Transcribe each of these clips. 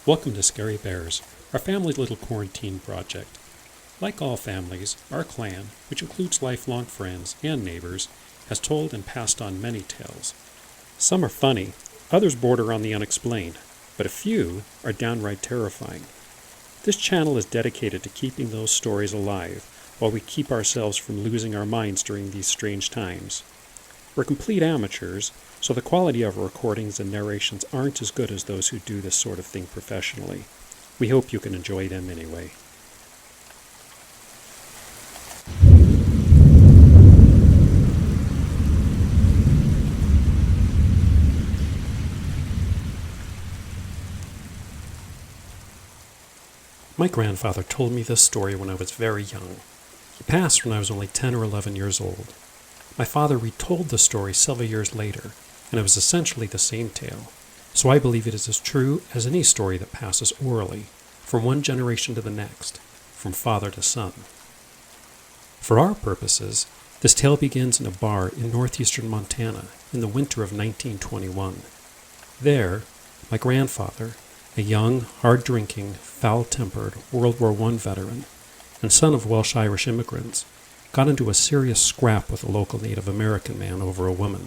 Welcome to Scary Bears, our family little quarantine project. Like all families, our clan, which includes lifelong friends and neighbors, has told and passed on many tales. Some are funny, others border on the unexplained, but a few are downright terrifying. This channel is dedicated to keeping those stories alive while we keep ourselves from losing our minds during these strange times. We're complete amateurs, so the quality of our recordings and narrations aren't as good as those who do this sort of thing professionally. We hope you can enjoy them anyway. My grandfather told me this story when I was very young. He passed when I was only 10 or 11 years old. My father retold the story several years later, and it was essentially the same tale, so I believe it is as true as any story that passes orally, from one generation to the next, from father to son. For our purposes, this tale begins in a bar in northeastern Montana in the winter of 1921. There, my grandfather, a young, hard-drinking, foul-tempered World War I veteran and son of Welsh-Irish immigrants, got into a serious scrap with a local Native American man over a woman.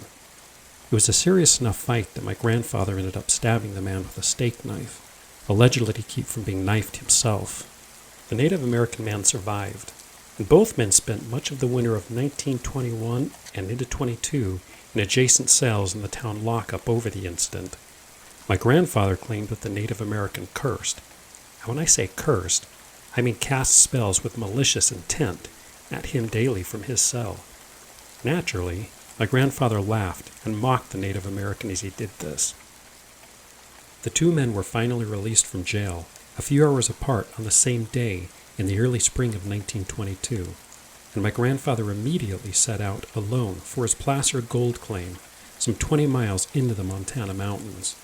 It was a serious enough fight that my grandfather ended up stabbing the man with a steak knife, allegedly to keep from being knifed himself. The Native American man survived, and both men spent much of the winter of 1921 and into 22 in adjacent cells in the town lockup over the incident. My grandfather claimed that the Native American cursed. And when I say cursed, I mean cast spells with malicious intent at him daily from his cell. Naturally, my grandfather laughed and mocked the Native American as he did this. The two men were finally released from jail a few hours apart on the same day in the early spring of 1922, and my grandfather immediately set out alone for his placer gold claim some 20 miles into the Montana mountains.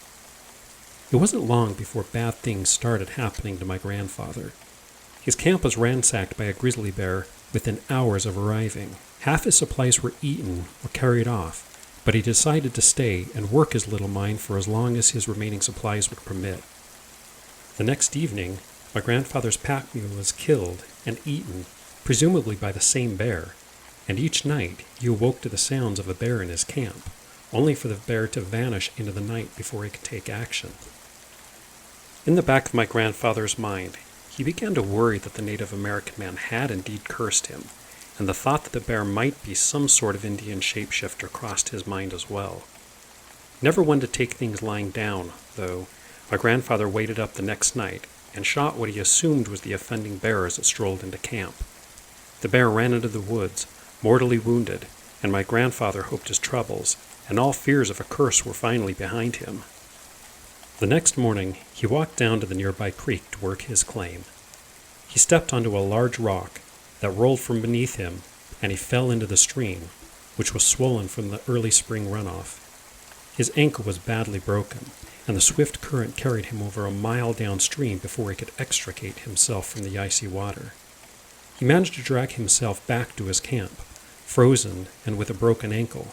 It wasn't long before bad things started happening to my grandfather. His camp was ransacked by a grizzly bear within hours of arriving. Half his supplies were eaten or carried off, but he decided to stay and work his little mine for as long as his remaining supplies would permit. The next evening, my grandfather's pack mule was killed and eaten, presumably by the same bear, and each night he awoke to the sounds of a bear in his camp, only for the bear to vanish into the night before he could take action. In the back of my grandfather's mind, he began to worry that the Native American man had indeed cursed him, and the thought that the bear might be some sort of Indian shapeshifter crossed his mind as well. Never one to take things lying down, though, my grandfather waited up the next night and shot what he assumed was the offending bear as it strolled into camp. The bear ran into the woods, mortally wounded, and my grandfather hoped his troubles, and all fears of a curse were finally behind him. The next morning, he walked down to the nearby creek to work his claim. He stepped onto a large rock that rolled from beneath him, and he fell into the stream, which was swollen from the early spring runoff. His ankle was badly broken, and the swift current carried him over a mile downstream before he could extricate himself from the icy water. He managed to drag himself back to his camp, frozen and with a broken ankle,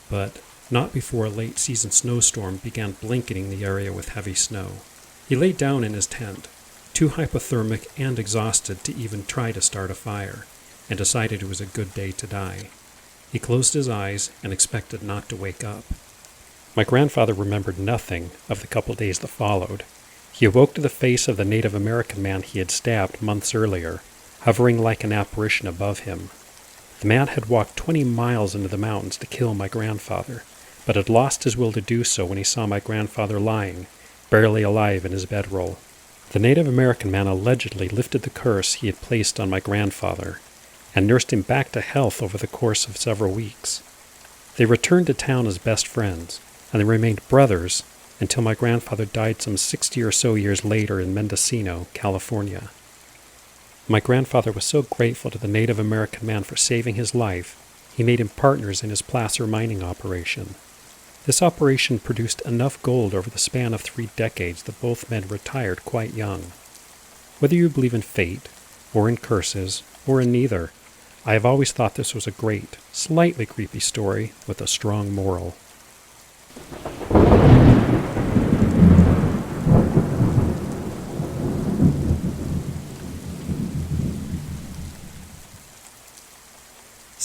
but not before a late-season snowstorm began blanketing the area with heavy snow. He lay down in his tent, too hypothermic and exhausted to even try to start a fire, and decided it was a good day to die. He closed his eyes and expected not to wake up. My grandfather remembered nothing of the couple days that followed. He awoke to the face of the Native American man he had stabbed months earlier, hovering like an apparition above him. The man had walked 20 miles into the mountains to kill my grandfather, but had lost his will to do so when he saw my grandfather lying, barely alive in his bedroll. The Native American man allegedly lifted the curse he had placed on my grandfather and nursed him back to health over the course of several weeks. They returned to town as best friends, and they remained brothers until my grandfather died some 60 or so years later in Mendocino, California. My grandfather was so grateful to the Native American man for saving his life, he made him partners in his placer mining operation. This operation produced enough gold over the span of 3 decades that both men retired quite young. Whether you believe in fate, or in curses, or in neither, I have always thought this was a great, slightly creepy story with a strong moral.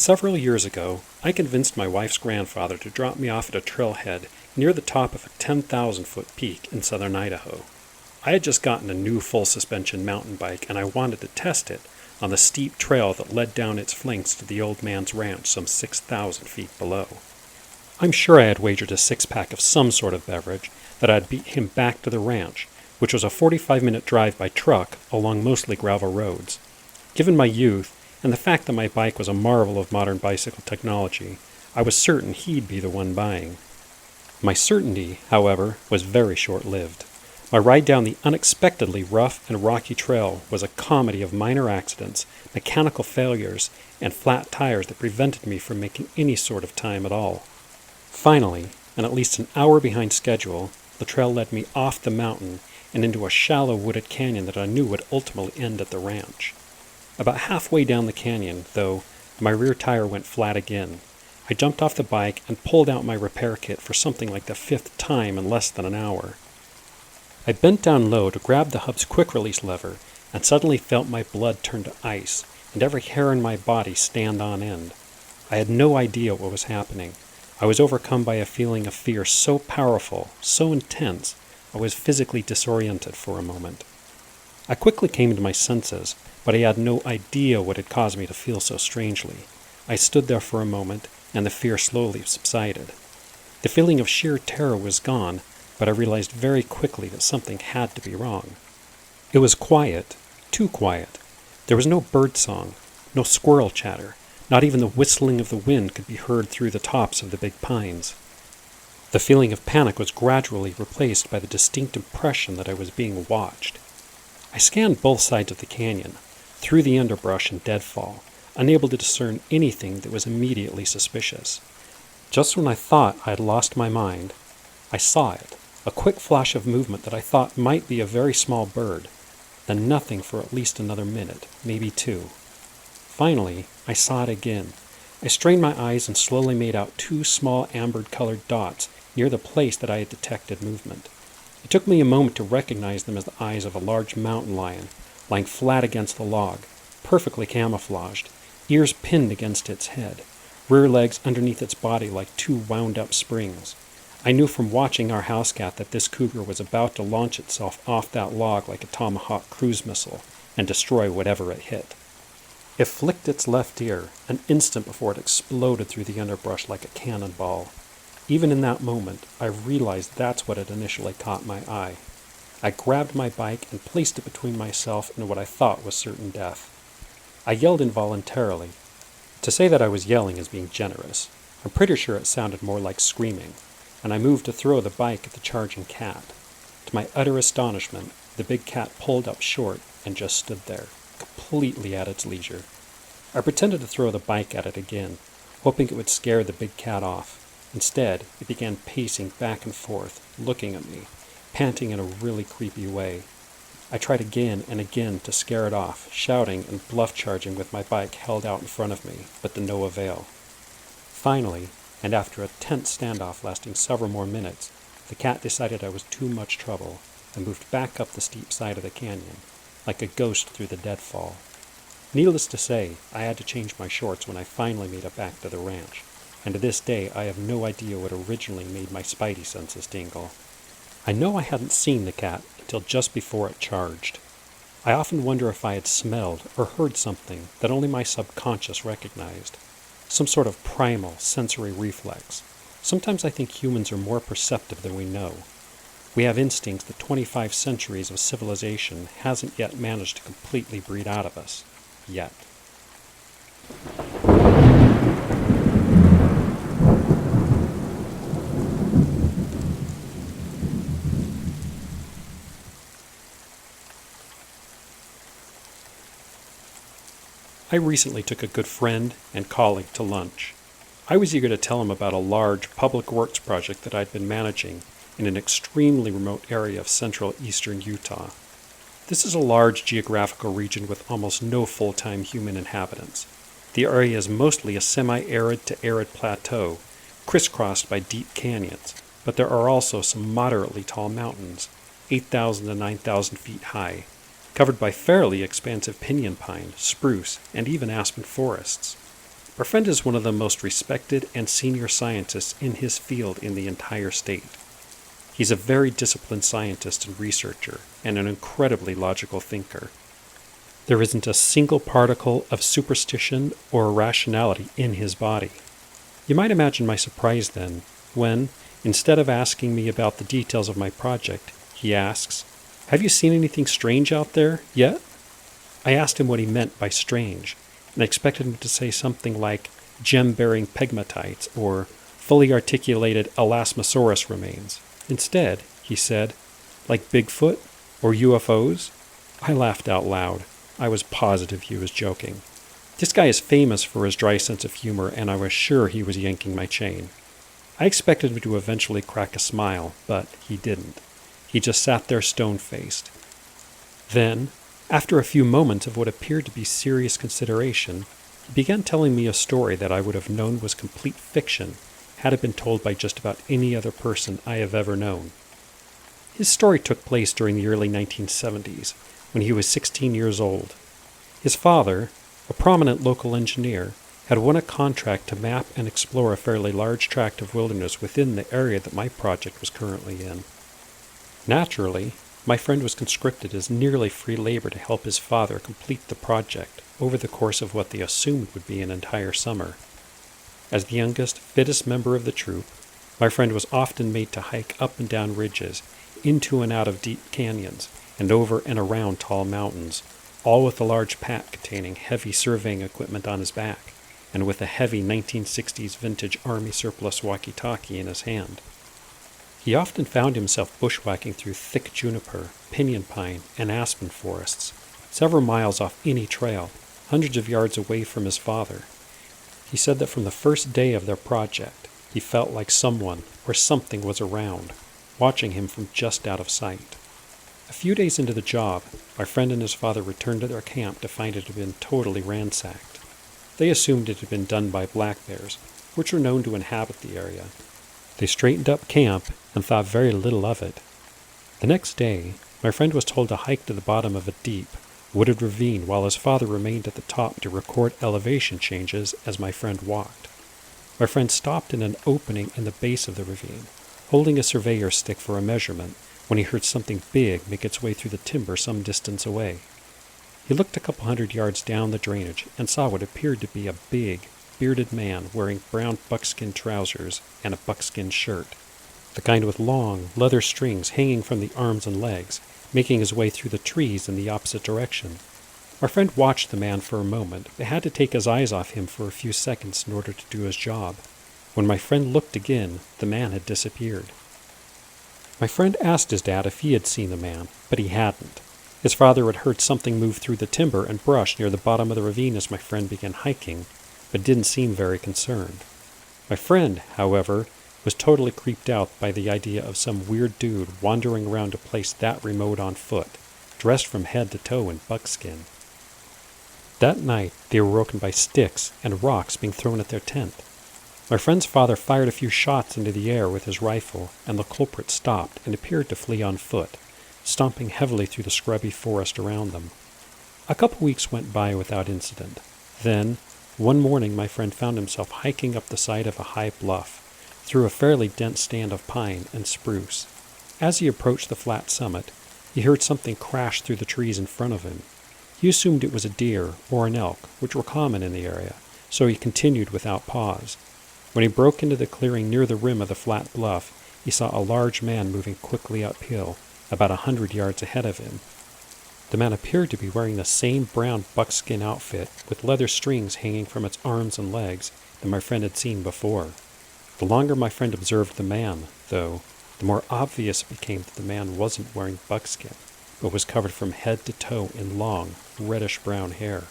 Several years ago, I convinced my wife's grandfather to drop me off at a trailhead near the top of a 10,000-foot peak in southern Idaho. I had just gotten a new full-suspension mountain bike, and I wanted to test it on the steep trail that led down its flanks to the old man's ranch some 6,000 feet below. I'm sure I had wagered a six-pack of some sort of beverage that I'd beat him back to the ranch, which was a 45-minute drive by truck along mostly gravel roads. Given my youth, and the fact that my bike was a marvel of modern bicycle technology, I was certain he'd be the one buying. My certainty, however, was very short-lived. My ride down the unexpectedly rough and rocky trail was a comedy of minor accidents, mechanical failures, and flat tires that prevented me from making any sort of time at all. Finally, and at least an hour behind schedule, the trail led me off the mountain and into a shallow wooded canyon that I knew would ultimately end at the ranch. About halfway down the canyon, though, my rear tire went flat again. I jumped off the bike and pulled out my repair kit for something like the fifth time in less than an hour. I bent down low to grab the hub's quick-release lever and suddenly felt my blood turn to ice and every hair in my body stand on end. I had no idea what was happening. I was overcome by a feeling of fear so powerful, so intense, I was physically disoriented for a moment. I quickly came to my senses, but I had no idea what had caused me to feel so strangely. I stood there for a moment, and the fear slowly subsided. The feeling of sheer terror was gone, but I realized very quickly that something had to be wrong. It was quiet, too quiet. There was no bird song, no squirrel chatter. Not even the whistling of the wind could be heard through the tops of the big pines. The feeling of panic was gradually replaced by the distinct impression that I was being watched. I scanned both sides of the canyon, through the underbrush and deadfall, unable to discern anything that was immediately suspicious. Just when I thought I had lost my mind, I saw it, a quick flash of movement that I thought might be a very small bird, then nothing for at least another minute, maybe two. Finally, I saw it again. I strained my eyes and slowly made out two small amber-colored dots near the place that I had detected movement. It took me a moment to recognize them as the eyes of a large mountain lion, lying flat against the log, perfectly camouflaged, ears pinned against its head, rear legs underneath its body like two wound-up springs. I knew from watching our house cat that this cougar was about to launch itself off that log like a Tomahawk cruise missile and destroy whatever it hit. It flicked its left ear an instant before it exploded through the underbrush like a cannonball. Even in that moment, I realized that's what had initially caught my eye. I grabbed my bike and placed it between myself and what I thought was certain death. I yelled involuntarily. To say that I was yelling is being generous. I'm pretty sure it sounded more like screaming, and I moved to throw the bike at the charging cat. To my utter astonishment, the big cat pulled up short and just stood there, completely at its leisure. I pretended to throw the bike at it again, hoping it would scare the big cat off. Instead, it began pacing back and forth, looking at me, panting in a really creepy way. I tried again and again to scare it off, shouting and bluff charging with my bike held out in front of me, but to no avail. Finally, and after a tense standoff lasting several more minutes, the cat decided I was too much trouble and moved back up the steep side of the canyon, like a ghost through the deadfall. Needless to say, I had to change my shorts when I finally made it back to the ranch, and to this day I have no idea what originally made my spidey senses tingle. I know I hadn't seen the cat until just before it charged. I often wonder if I had smelled or heard something that only my subconscious recognized. Some sort of primal sensory reflex. Sometimes I think humans are more perceptive than we know. We have instincts that 25 centuries of civilization hasn't yet managed to completely breed out of us. Yet. I recently took a good friend and colleague to lunch. I was eager to tell him about a large public works project that I'd been managing in an extremely remote area of central eastern Utah. This is a large geographical region with almost no full-time human inhabitants. The area is mostly a semi-arid to arid plateau, crisscrossed by deep canyons, but there are also some moderately tall mountains, 8,000 to 9,000 feet high, covered by fairly expansive pinyon pine, spruce, and even aspen forests. Our friend is one of the most respected and senior scientists in his field in the entire state. He's a very disciplined scientist and researcher, and an incredibly logical thinker. There isn't a single particle of superstition or irrationality in his body. You might imagine my surprise then, when, instead of asking me about the details of my project, he asks, "Have you seen anything strange out there yet?" I asked him what he meant by strange, and expected him to say something like gem-bearing pegmatites or fully articulated Elasmosaurus remains. Instead, he said, like Bigfoot or UFOs? I laughed out loud. I was positive he was joking. This guy is famous for his dry sense of humor, and I was sure he was yanking my chain. I expected him to eventually crack a smile, but he didn't. He just sat there stone-faced. Then, after a few moments of what appeared to be serious consideration, he began telling me a story that I would have known was complete fiction had it been told by just about any other person I have ever known. His story took place during the early 1970s, when he was 16 years old. His father, a prominent local engineer, had won a contract to map and explore a fairly large tract of wilderness within the area that my project was currently in. Naturally, my friend was conscripted as nearly free labor to help his father complete the project over the course of what they assumed would be an entire summer. As the youngest, fittest member of the troop, my friend was often made to hike up and down ridges, into and out of deep canyons, and over and around tall mountains, all with a large pack containing heavy surveying equipment on his back, and with a heavy 1960s vintage Army surplus walkie-talkie in his hand. He often found himself bushwhacking through thick juniper, pinyon pine, and aspen forests, several miles off any trail, hundreds of yards away from his father. He said that from the first day of their project, he felt like someone or something was around, watching him from just out of sight. A few days into the job, my friend and his father returned to their camp to find it had been totally ransacked. They assumed it had been done by black bears, which were known to inhabit the area. They straightened up camp and thought very little of it. The next day, my friend was told to hike to the bottom of a deep, wooded ravine while his father remained at the top to record elevation changes as my friend walked. My friend stopped in an opening in the base of the ravine, holding a surveyor's stick for a measurement, when he heard something big make its way through the timber some distance away. He looked a couple hundred yards down the drainage and saw what appeared to be a big, bearded man wearing brown buckskin trousers and a buckskin shirt, the kind with long, leather strings hanging from the arms and legs, making his way through the trees in the opposite direction. Our friend watched the man for a moment, but had to take his eyes off him for a few seconds in order to do his job. When my friend looked again, the man had disappeared. My friend asked his dad if he had seen the man, but he hadn't. His father had heard something move through the timber and brush near the bottom of the ravine as my friend began hiking, but didn't seem very concerned. My friend, however, was totally creeped out by the idea of some weird dude wandering around a place that remote on foot, dressed from head to toe in buckskin. That night, they were woken by sticks and rocks being thrown at their tent. My friend's father fired a few shots into the air with his rifle, and the culprit stopped and appeared to flee on foot, stomping heavily through the scrubby forest around them. A couple weeks went by without incident. Then, one morning my friend found himself hiking up the side of a high bluff, through a fairly dense stand of pine and spruce. As he approached the flat summit, he heard something crash through the trees in front of him. He assumed it was a deer or an elk, which were common in the area, so he continued without pause. When he broke into the clearing near the rim of the flat bluff, he saw a large man moving quickly uphill, about 100 yards ahead of him. The man appeared to be wearing the same brown buckskin outfit, with leather strings hanging from its arms and legs, that my friend had seen before. The longer my friend observed the man, though, the more obvious it became that the man wasn't wearing buckskin, but was covered from head to toe in long, reddish-brown hair.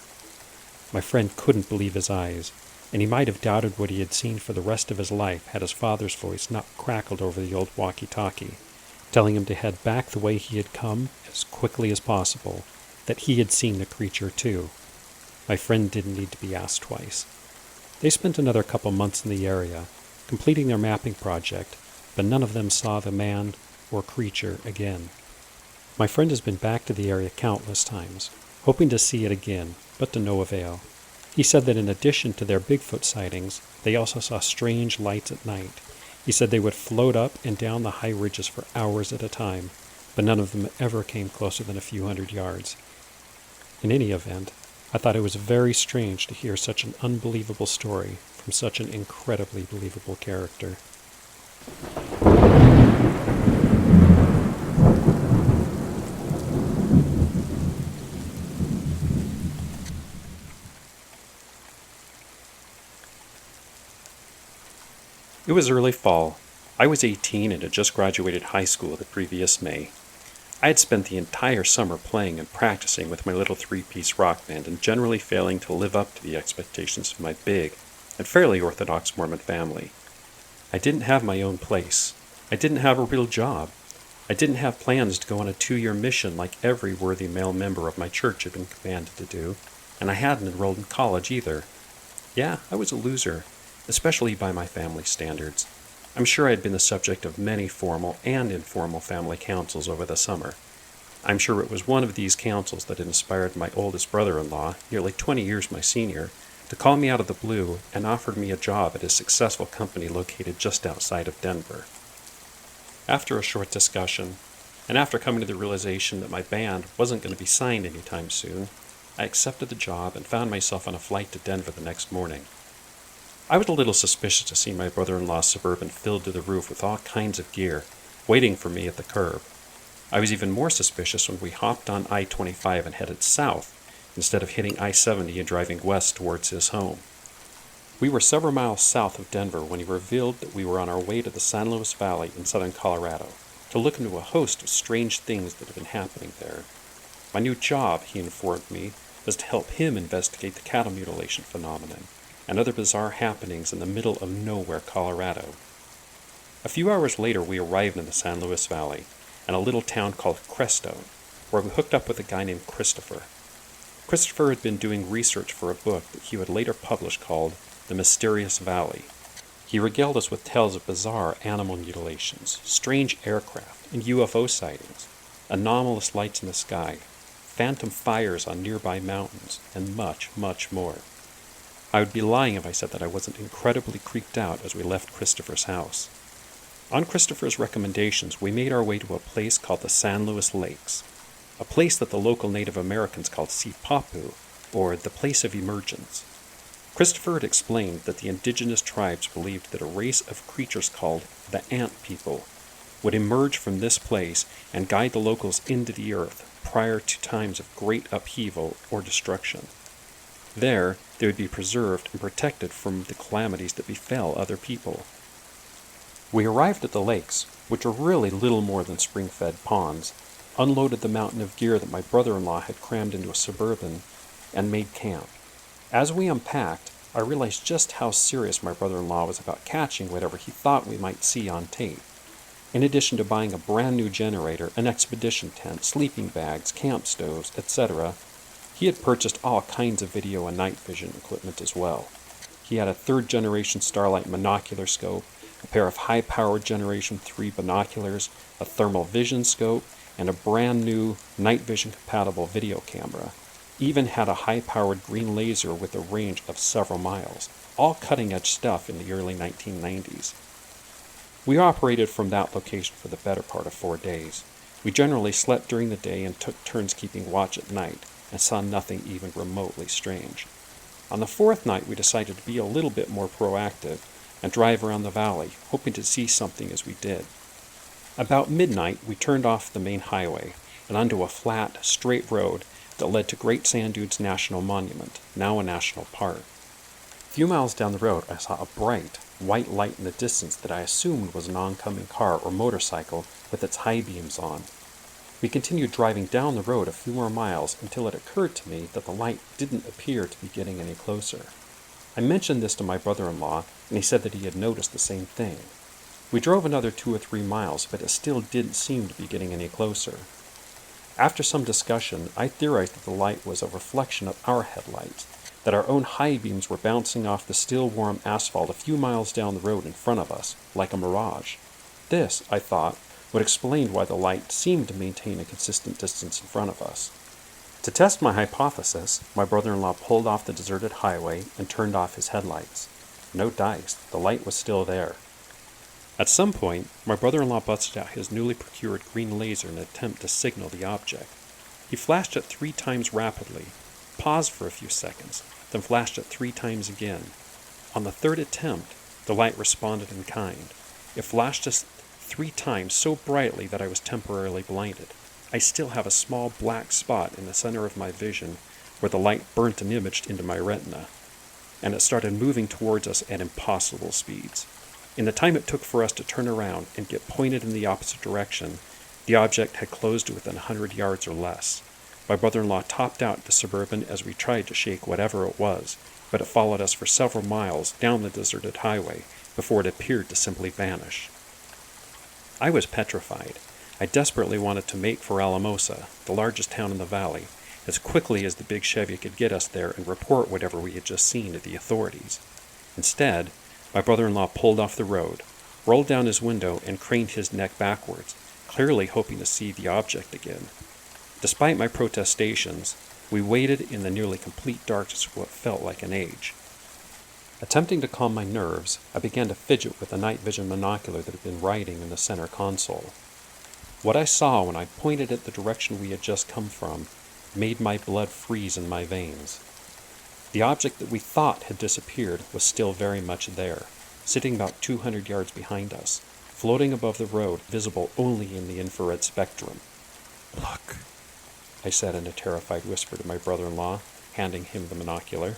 My friend couldn't believe his eyes, and he might have doubted what he had seen for the rest of his life had his father's voice not crackled over the old walkie-talkie, telling him to head back the way he had come as quickly as possible, that he had seen the creature too. My friend didn't need to be asked twice. They spent another couple months in the area, completing their mapping project, but none of them saw the man or creature again. My friend has been back to the area countless times, hoping to see it again, but to no avail. He said that in addition to their Bigfoot sightings, they also saw strange lights at night. He said they would float up and down the high ridges for hours at a time, but none of them ever came closer than a few hundred yards. In any event, I thought it was very strange to hear such an unbelievable story from such an incredibly believable character. It was early fall. I was 18 and had just graduated high school the previous May. I had spent the entire summer playing and practicing with my little three-piece rock band and generally failing to live up to the expectations of my big and fairly orthodox Mormon family. I didn't have my own place. I didn't have a real job. I didn't have plans to go on a 2-year mission like every worthy male member of my church had been commanded to do, and I hadn't enrolled in college either. Yeah, I was a loser, especially by my family standards. I'm sure I had been the subject of many formal and informal family councils over the summer. I'm sure it was one of these councils that had inspired my oldest brother-in-law, nearly 20 years my senior, to call me out of the blue and offered me a job at a successful company located just outside of Denver. After a short discussion, and after coming to the realization that my band wasn't going to be signed anytime soon, I accepted the job and found myself on a flight to Denver the next morning. I was a little suspicious to see my brother-in-law's Suburban filled to the roof with all kinds of gear, waiting for me at the curb. I was even more suspicious when we hopped on I-25 and headed south, instead of hitting I-70 and driving west towards his home. We were several miles south of Denver when he revealed that we were on our way to the San Luis Valley in southern Colorado to look into a host of strange things that had been happening there. My new job, he informed me, was to help him investigate the cattle mutilation phenomenon and other bizarre happenings in the middle of nowhere, Colorado. A few hours later, we arrived in the San Luis Valley, in a little town called Crestone, where we hooked up with a guy named Christopher. Christopher had been doing research for a book that he would later publish called The Mysterious Valley. He regaled us with tales of bizarre animal mutilations, strange aircraft and UFO sightings, anomalous lights in the sky, phantom fires on nearby mountains, and much, much more. I would be lying if I said that I wasn't incredibly creeped out as we left Christopher's house. On Christopher's recommendations, we made our way to a place called the San Luis Lakes, a place that the local Native Americans called Sipapu, or the Place of Emergence. Christopher had explained that the indigenous tribes believed that a race of creatures called the Ant People would emerge from this place and guide the locals into the earth prior to times of great upheaval or destruction. There, they would be preserved and protected from the calamities that befell other people. We arrived at the lakes, which are really little more than spring-fed ponds, unloaded the mountain of gear that my brother-in-law had crammed into a Suburban, and made camp. As we unpacked, I realized just how serious my brother-in-law was about catching whatever he thought we might see on tape. In addition to buying a brand new generator, an expedition tent, sleeping bags, camp stoves, etc., he had purchased all kinds of video and night vision equipment as well. He had a third-generation Starlight monocular scope, a pair of high-powered Generation 3 binoculars, a thermal vision scope, and a brand new night vision-compatible video camera. Even had a high-powered green laser with a range of several miles, all cutting-edge stuff in the early 1990s. We operated from that location for the better part of 4 days. We generally slept during the day and took turns keeping watch at night, and saw nothing even remotely strange. On the 4th night, we decided to be a little bit more proactive and drive around the valley, hoping to see something as we did. About midnight, we turned off the main highway and onto a flat, straight road that led to Great Sand Dunes National Monument, now a national park. A few miles down the road, I saw a bright, white light in the distance that I assumed was an oncoming car or motorcycle with its high beams on. We continued driving down the road a few more miles until it occurred to me that the light didn't appear to be getting any closer. I mentioned this to my brother-in-law, and he said that he had noticed the same thing. We drove another 2 or 3 miles, but it still didn't seem to be getting any closer. After some discussion, I theorized that the light was a reflection of our headlights, that our own high beams were bouncing off the still warm asphalt a few miles down the road in front of us, like a mirage. This, I thought, would explain why the light seemed to maintain a consistent distance in front of us. To test my hypothesis, my brother-in-law pulled off the deserted highway and turned off his headlights. No dice, the light was still there. At some point, my brother-in-law busted out his newly procured green laser in an attempt to signal the object. He flashed it 3 times rapidly, paused for a few seconds, then flashed it 3 times again. On the 3rd attempt, the light responded in kind. It flashed us 3 times so brightly that I was temporarily blinded. I still have a small black spot in the center of my vision where the light burnt and imaged into my retina, and it started moving towards us at impossible speeds. In the time it took for us to turn around and get pointed in the opposite direction, the object had closed to within 100 yards or less. My brother-in-law topped out the Suburban as we tried to shake whatever it was, but it followed us for several miles down the deserted highway before it appeared to simply vanish. I was petrified. I desperately wanted to make for Alamosa, the largest town in the valley, as quickly as the big Chevy could get us there and report whatever we had just seen to the authorities. Instead, my brother-in-law pulled off the road, rolled down his window, and craned his neck backwards, clearly hoping to see the object again. Despite my protestations, we waited in the nearly complete darkness for what felt like an age. Attempting to calm my nerves, I began to fidget with the night vision binocular that had been riding in the center console. What I saw when I pointed at the direction we had just come from made my blood freeze in my veins. The object that we thought had disappeared was still very much there, sitting about 200 yards behind us, floating above the road, visible only in the infrared spectrum. "Look," I said in a terrified whisper to my brother-in-law, handing him the binocular.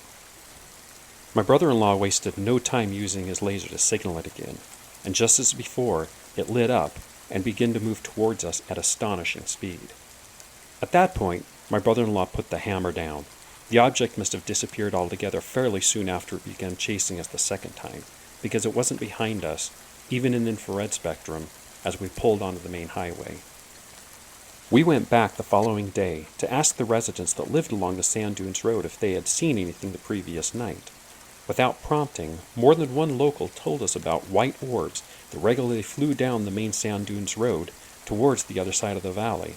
My brother-in-law wasted no time using his laser to signal it again, and just as before, it lit up and began to move towards us at astonishing speed. At that point, my brother-in-law put the hammer down. The object must have disappeared altogether fairly soon after it began chasing us the second time, because it wasn't behind us, even in infrared spectrum, as we pulled onto the main highway. We went back the following day to ask the residents that lived along the Sand Dunes Road if they had seen anything the previous night. Without prompting, more than one local told us about white orbs that regularly flew down the main Sand Dunes Road towards the other side of the valley.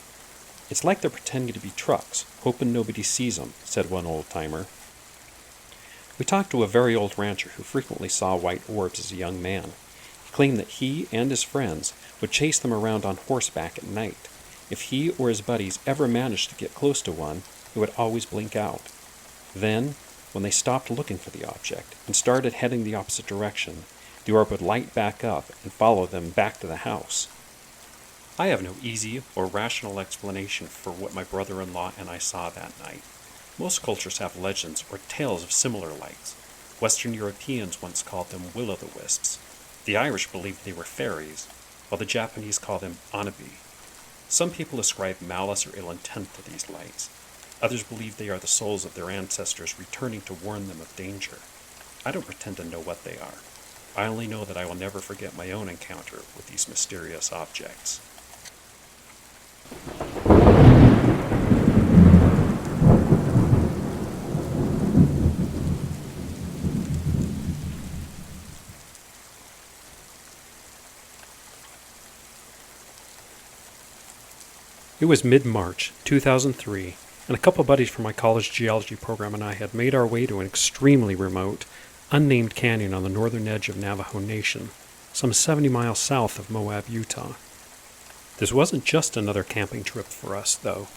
"It's like they're pretending to be trucks, hoping nobody sees them," said one old-timer. We talked to a very old rancher who frequently saw white orbs as a young man. He claimed that he and his friends would chase them around on horseback at night. If he or his buddies ever managed to get close to one, it would always blink out. Then, when they stopped looking for the object and started heading the opposite direction, the orb would light back up and follow them back to the house. I have no easy or rational explanation for what my brother-in-law and I saw that night. Most cultures have legends or tales of similar lights. Western Europeans once called them will-o'-the-wisps. The Irish believed they were fairies, while the Japanese called them anabi. Some people ascribe malice or ill intent to these lights. Others believe they are the souls of their ancestors returning to warn them of danger. I don't pretend to know what they are. I only know that I will never forget my own encounter with these mysterious objects. It was mid-March, 2003, and a couple of buddies from my college geology program and I had made our way to an extremely remote, unnamed canyon on the northern edge of Navajo Nation, some 70 miles south of Moab, Utah. This wasn't just another camping trip for us, though.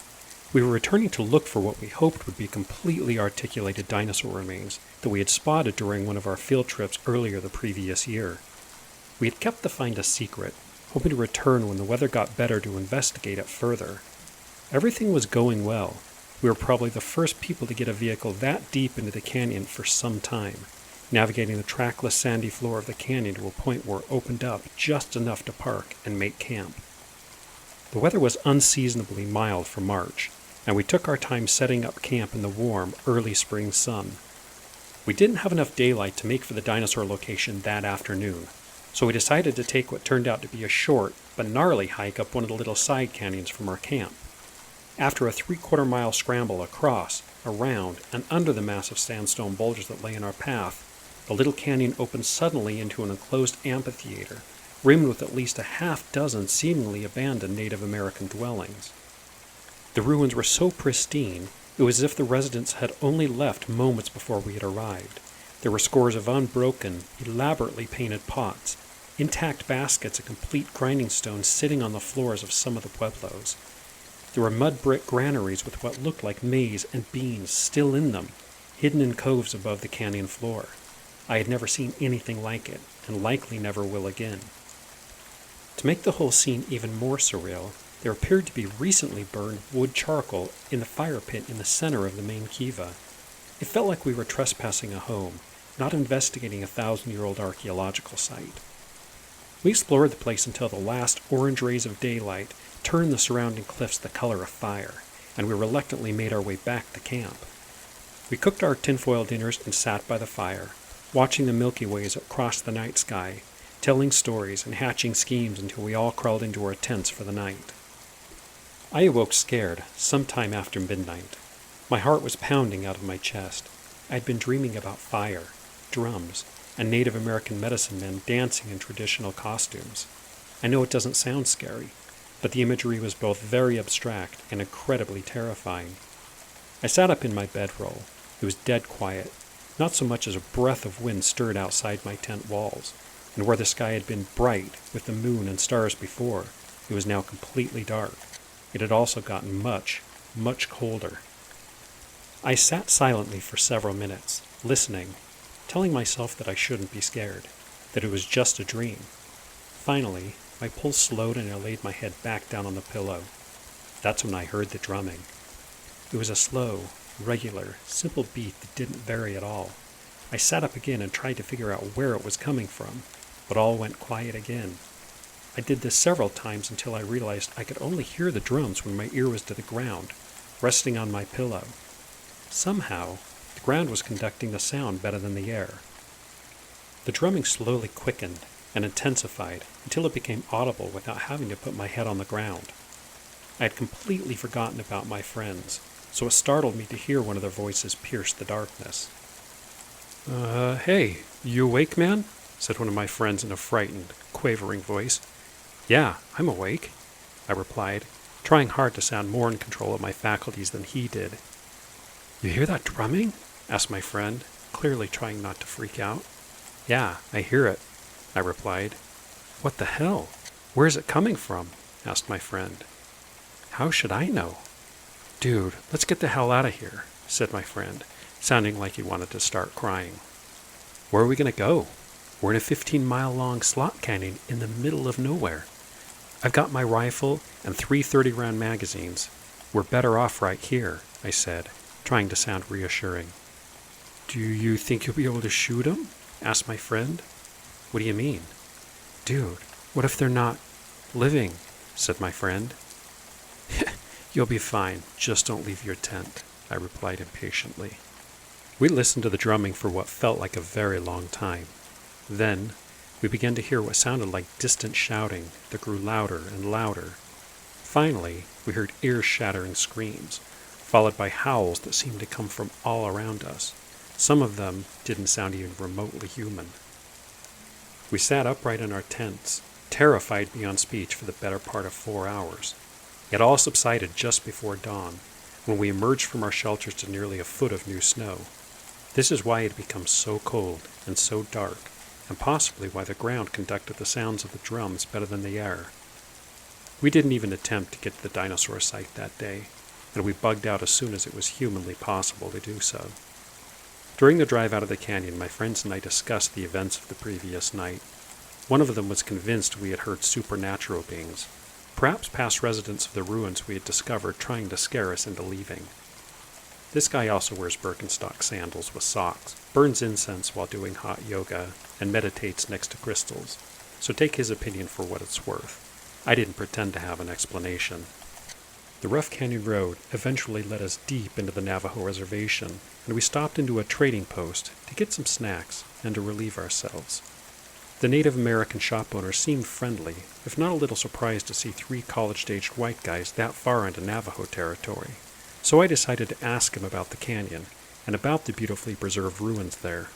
We were returning to look for what we hoped would be completely articulated dinosaur remains that we had spotted during one of our field trips earlier the previous year. We had kept the find a secret, hoping to return when the weather got better to investigate it further. Everything was going well. We were probably the first people to get a vehicle that deep into the canyon for some time, navigating the trackless sandy floor of the canyon to a point where it opened up just enough to park and make camp. The weather was unseasonably mild for March, and we took our time setting up camp in the warm, early spring sun. We didn't have enough daylight to make for the dinosaur location that afternoon, so we decided to take what turned out to be a short but gnarly hike up one of the little side canyons from our camp. After a 3/4-mile scramble across, around, and under the massive sandstone boulders that lay in our path, the little canyon opened suddenly into an enclosed amphitheater, rimmed with at least a half-dozen seemingly abandoned Native American dwellings. The ruins were so pristine, It was as if the residents had only left moments before we had arrived. There were scores of unbroken, elaborately painted pots, intact baskets and complete grinding stones sitting on the floors of some of the pueblos. There were mud brick granaries with what looked like maize and beans still in them, hidden in coves above the canyon floor. I had never seen anything like it, and likely never will again. To make the whole scene even more surreal, there appeared to be recently burned wood charcoal in the fire pit in the center of the main kiva. It felt like we were trespassing a home, not investigating a 1,000-year-old archaeological site. We explored the place until the last orange rays of daylight turned the surrounding cliffs the color of fire, and we reluctantly made our way back to camp. We cooked our tinfoil dinners and sat by the fire, watching the Milky Ways across the night sky, telling stories and hatching schemes until we all crawled into our tents for the night. I awoke scared sometime after midnight. My heart was pounding out of my chest. I had been dreaming about fire, drums, and Native American medicine men dancing in traditional costumes. I know it doesn't sound scary, but the imagery was both very abstract and incredibly terrifying. I sat up in my bedroll. It was dead quiet. Not so much as a breath of wind stirred outside my tent walls, and where the sky had been bright with the moon and stars before, it was now completely dark. It had also gotten much, much colder. I sat silently for several minutes, listening, telling myself that I shouldn't be scared, that it was just a dream. Finally, my pulse slowed and I laid my head back down on the pillow. That's when I heard the drumming. It was a slow, regular, simple beat that didn't vary at all. I sat up again and tried to figure out where it was coming from, but all went quiet again. I did this several times until I realized I could only hear the drums when my ear was to the ground, resting on my pillow. Somehow, the ground was conducting the sound better than the air. The drumming slowly quickened and intensified until it became audible without having to put my head on the ground. I had completely forgotten about my friends, so it startled me to hear one of their voices pierce the darkness. Hey, you awake, man?" said one of my friends in a frightened, quavering voice. "Yeah, I'm awake," I replied, trying hard to sound more in control of my faculties than he did. "You hear that drumming?" asked my friend, clearly trying not to freak out. "Yeah, I hear it," I replied. "What the hell? Where is it coming from?" asked my friend. "How should I know?" "Dude, let's get the hell out of here," said my friend, sounding like he wanted to start crying. "Where are we going to go? We're in a 15-mile-long slot canyon in the middle of nowhere. I've got my rifle and 3 30-round magazines. We're better off right here," I said, trying to sound reassuring. "Do you think you'll be able to shoot 'em?" asked my friend. "What do you mean?" "Dude, what if they're not living?" said my friend. "You'll be fine. Just don't leave your tent," I replied impatiently. We listened to the drumming for what felt like a very long time. Then, we began to hear what sounded like distant shouting that grew louder and louder. Finally, we heard ear-shattering screams, followed by howls that seemed to come from all around us. Some of them didn't sound even remotely human. We sat upright in our tents, terrified beyond speech for the better part of 4 hours. It all subsided just before dawn, when we emerged from our shelters to nearly a foot of new snow. This is why it had become so cold and so dark, and possibly why the ground conducted the sounds of the drums better than the air. We didn't even attempt to get to the dinosaur site that day, and we bugged out as soon as it was humanly possible to do so. During the drive out of the canyon, my friends and I discussed the events of the previous night. One of them was convinced we had heard supernatural beings, perhaps past residents of the ruins we had discovered trying to scare us into leaving. This guy also wears Birkenstock sandals with socks, burns incense while doing hot yoga, and meditates next to crystals, so take his opinion for what it's worth. I didn't pretend to have an explanation. The rough canyon road eventually led us deep into the Navajo reservation, and we stopped into a trading post to get some snacks and to relieve ourselves. The Native American shop owner seemed friendly, if not a little surprised to see 3 college-aged white guys that far into Navajo territory. So I decided to ask him about the canyon and about the beautifully preserved ruins there.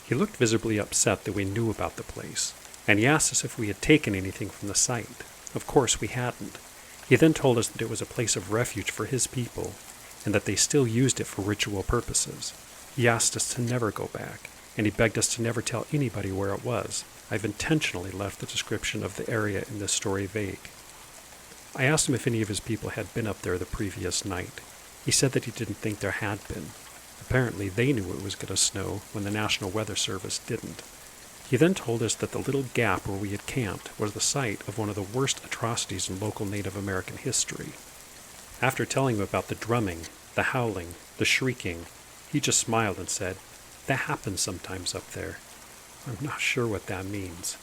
He looked visibly upset that we knew about the place, and he asked us if we had taken anything from the site. Of course we hadn't. He then told us that it was a place of refuge for his people, and that they still used it for ritual purposes. He asked us to never go back, and he begged us to never tell anybody where it was. I've intentionally left the description of the area in this story vague. I asked him if any of his people had been up there the previous night. He said that he didn't think there had been. Apparently they knew it was going to snow when the National Weather Service didn't. He then told us that the little gap where we had camped was the site of one of the worst atrocities in local Native American history. After telling him about the drumming, the howling, the shrieking, he just smiled and said, "That happens sometimes up there. I'm not sure what that means.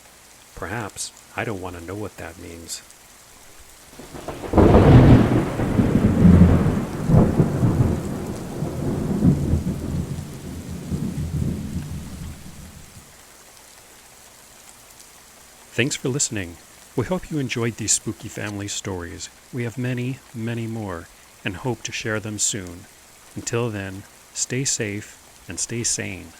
Perhaps I don't want to know what that means." Thanks for listening. We hope you enjoyed these spooky family stories. We have many, many more, and hope to share them soon. Until then, stay safe and stay sane.